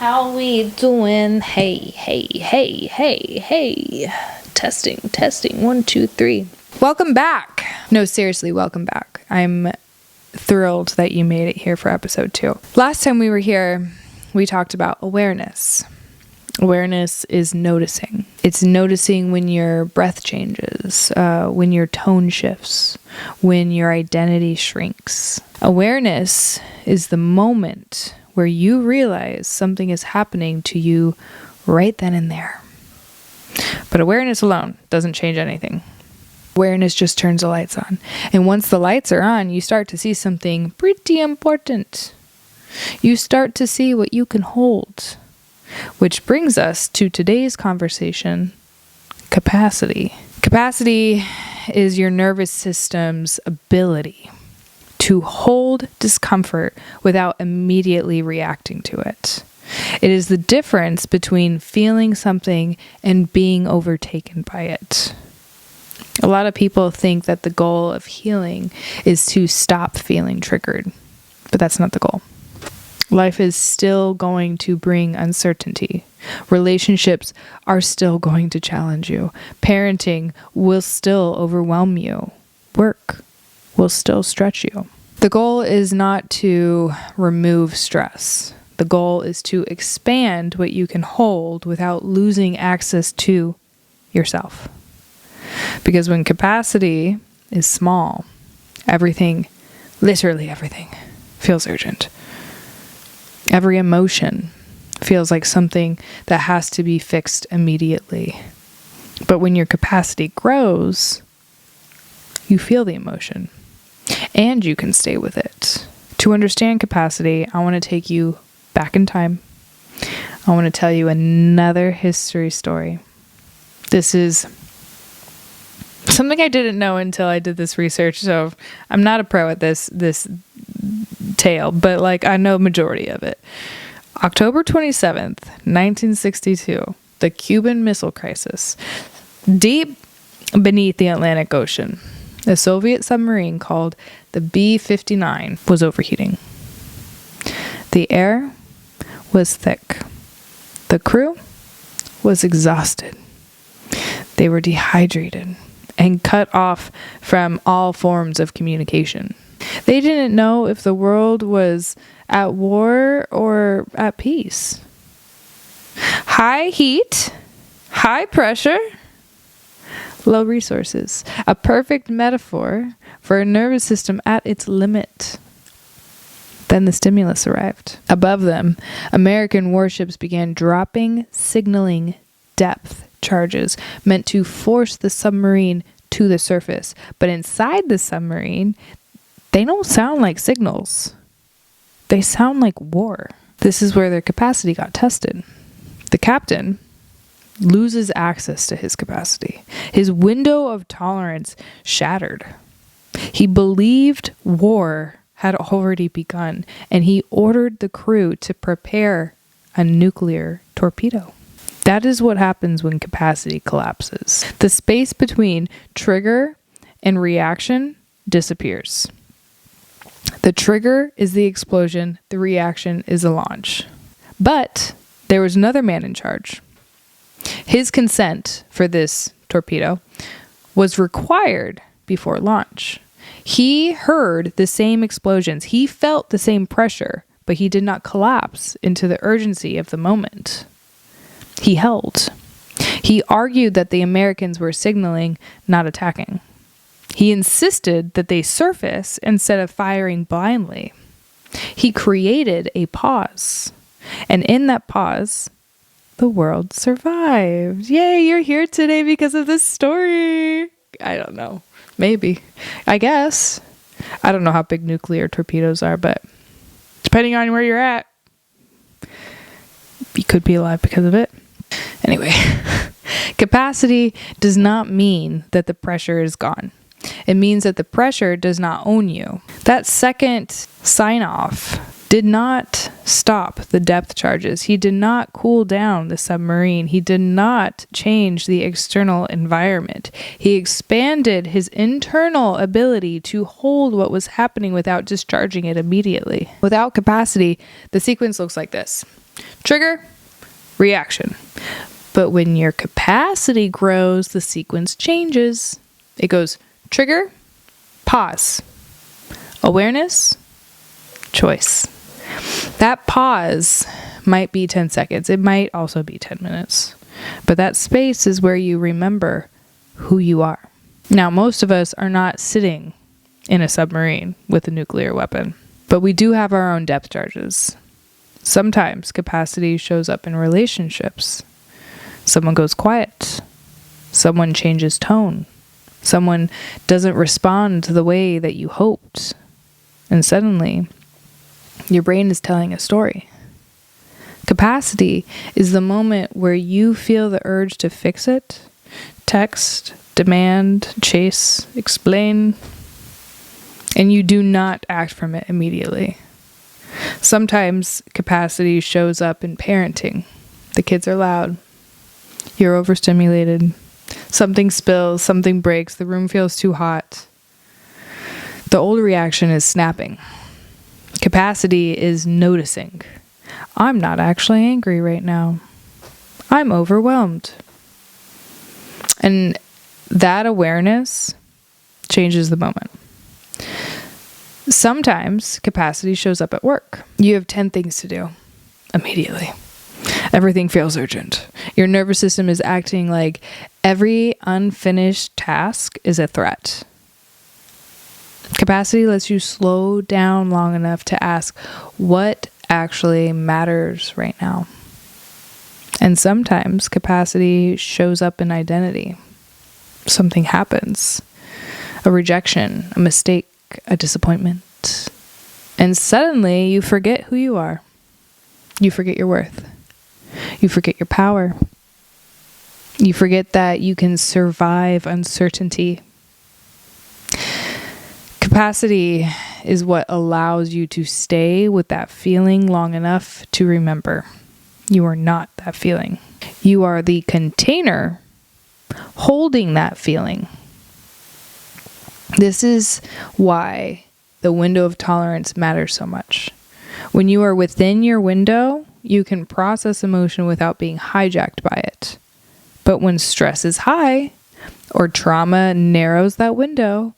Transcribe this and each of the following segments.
How we doing? Hey. Testing. 1, 2, 3. Welcome back. No, seriously, welcome back. I'm thrilled that you made it here for episode 2. Last time we were here, we talked about awareness. Awareness is noticing. It's noticing when your breath changes, when your tone shifts, when your identity shrinks. Awareness is the moment where you realize something is happening to you right then and there. But awareness alone doesn't change anything. Awareness just turns the lights on. And once the lights are on, you start to see something pretty important. You start to see what you can hold. Which brings us to today's conversation, capacity. Capacity is your nervous system's ability to hold discomfort without immediately reacting to it. It is the difference between feeling something and being overtaken by it. A lot of people think that the goal of healing is to stop feeling triggered, but that's not the goal. Life is still going to bring uncertainty. Relationships are still going to challenge you. Parenting will still overwhelm you. Work will still stretch you. The goal is not to remove stress. The goal is to expand what you can hold without losing access to yourself. Because when capacity is small, literally everything, feels urgent. Every emotion feels like something that has to be fixed immediately. But when your capacity grows, you feel the emotion and you can stay with it. To understand capacity, I want to take you back in time. I want to tell you another history story. This is something I didn't know until I did this research, so I'm not a pro at this tale, but I know majority of it. October 27th, 1962, the Cuban Missile Crisis. Deep beneath the Atlantic Ocean, a Soviet submarine called the B-59 was overheating. The air was thick. The crew was exhausted. They were dehydrated and cut off from all forms of communication. They didn't know if the world was at war or at peace. High heat, high pressure, low resources. A perfect metaphor for a nervous system at its limit. Then the stimulus arrived. Above them, American warships began dropping signaling depth charges meant to force the submarine to the surface. But inside the submarine, they don't sound like signals. They sound like war. This is where their capacity got tested. The captain loses access to his capacity. His window of tolerance shattered. He believed war had already begun, and he ordered the crew to prepare a nuclear torpedo. That is what happens when capacity collapses. The space between trigger and reaction disappears. The trigger is the explosion, the reaction is a launch. But there was another man in charge. His consent for this torpedo was required before launch. He heard the same explosions. He felt the same pressure, but he did not collapse into the urgency of the moment. He held. He argued that the Americans were signaling, not attacking. He insisted that they surface instead of firing blindly. He created a pause. And in that pause, the world survived. Yay, you're here today because of this story. I don't know. Maybe. I guess. I don't know how big nuclear torpedoes are, but depending on where you're at, you could be alive because of it. Anyway, capacity does not mean that the pressure is gone. It means that the pressure does not own you. That second sign-off did not stop the depth charges. He did not cool down the submarine. He did not change the external environment. He expanded his internal ability to hold what was happening without discharging it immediately. Without capacity, the sequence looks like this. Trigger, reaction. But when your capacity grows, the sequence changes. It goes trigger, pause, awareness, choice. That pause might be 10 seconds. It might also be 10 minutes. But that space is where you remember who you are. Now, most of us are not sitting in a submarine with a nuclear weapon, but we do have our own depth charges. Sometimes capacity shows up in relationships. Someone goes quiet. Someone changes tone. Someone doesn't respond the way that you hoped. And suddenly, your brain is telling a story. Capacity is the moment where you feel the urge to fix it, text, demand, chase, explain, and you do not act from it immediately. Sometimes capacity shows up in parenting. The kids are loud. You're overstimulated. Something spills, something breaks, the room feels too hot. The old reaction is snapping. Capacity is noticing. I'm not actually angry right now. I'm overwhelmed. And that awareness changes the moment. Sometimes capacity shows up at work. You have 10 things to do immediately. Everything feels urgent. Your nervous system is acting like every unfinished task is a threat. Capacity lets you slow down long enough to ask what actually matters right now. And sometimes capacity shows up in identity. Something happens. A rejection, a mistake, a disappointment. And suddenly you forget who you are. You forget your worth. You forget your power. You forget that you can survive uncertainty. Capacity is what allows you to stay with that feeling long enough to remember you are not that feeling. You are the container holding that feeling. This is why the window of tolerance matters so much. When you are within your window, you can process emotion without being hijacked by it. But when stress is high or trauma narrows that window,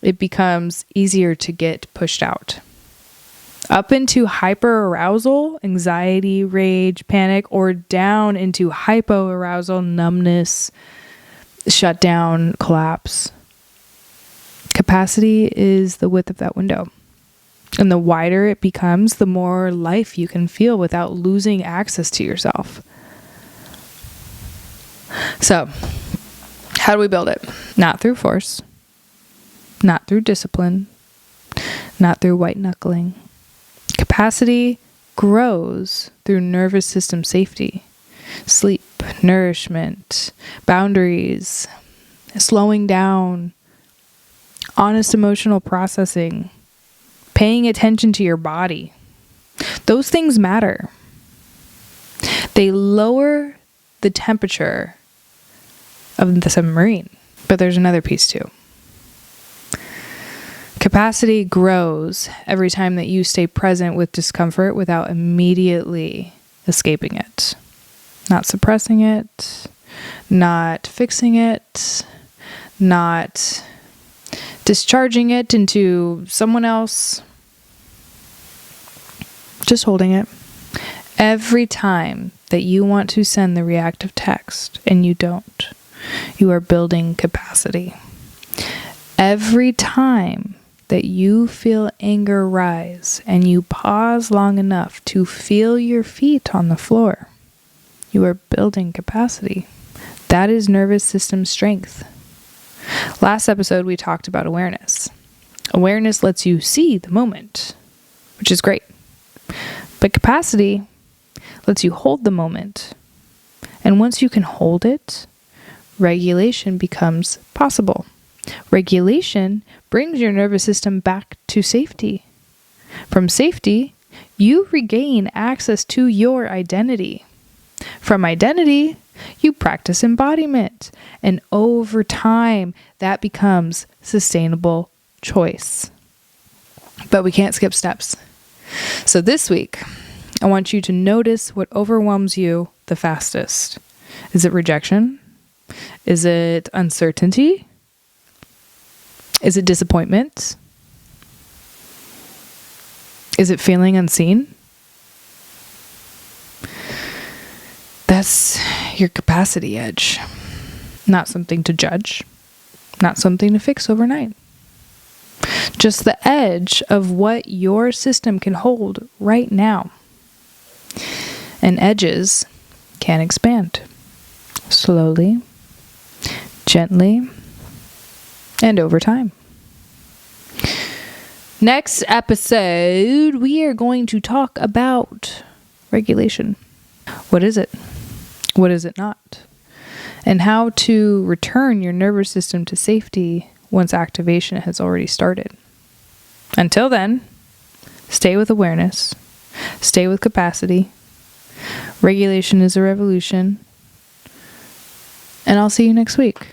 it becomes easier to get pushed out. Up into hyperarousal, anxiety, rage, panic, or down into hypoarousal, numbness, shutdown, collapse. Capacity is the width of that window. And the wider it becomes, the more life you can feel without losing access to yourself. So, how do we build it? Not through force, not through discipline, not through white knuckling. Capacity grows through nervous system safety, sleep, nourishment, boundaries, slowing down, honest emotional processing, paying attention to your body. Those things matter. They lower the temperature of the submarine. But there's another piece too. Capacity grows every time that you stay present with discomfort without immediately escaping it. Not suppressing it, not fixing it, not discharging it into someone else. Just holding it. Every time that you want to send the reactive text and you don't, you are building capacity. Every time that you feel anger rise and you pause long enough to feel your feet on the floor, you are building capacity. That is nervous system strength. Last episode, we talked about awareness. Awareness lets you see the moment, which is great. But capacity lets you hold the moment. And once you can hold it, regulation becomes possible. Regulation brings your nervous system back to safety. From safety, you regain access to your identity. From identity, you practice embodiment. And over time, that becomes sustainable choice. But we can't skip steps. So this week, I want you to notice what overwhelms you the fastest. Is it rejection? Is it uncertainty? Is it disappointment? Is it feeling unseen? That's your capacity edge. Not something to judge. Not something to fix overnight. Just the edge of what your system can hold right now. And edges can expand. Slowly, gently, and over time. Next episode, we are going to talk about regulation. What is it? What is it not? And how to return your nervous system to safety once activation has already started. Until then, stay with awareness. Stay with capacity. Regulation is a revolution. And I'll see you next week.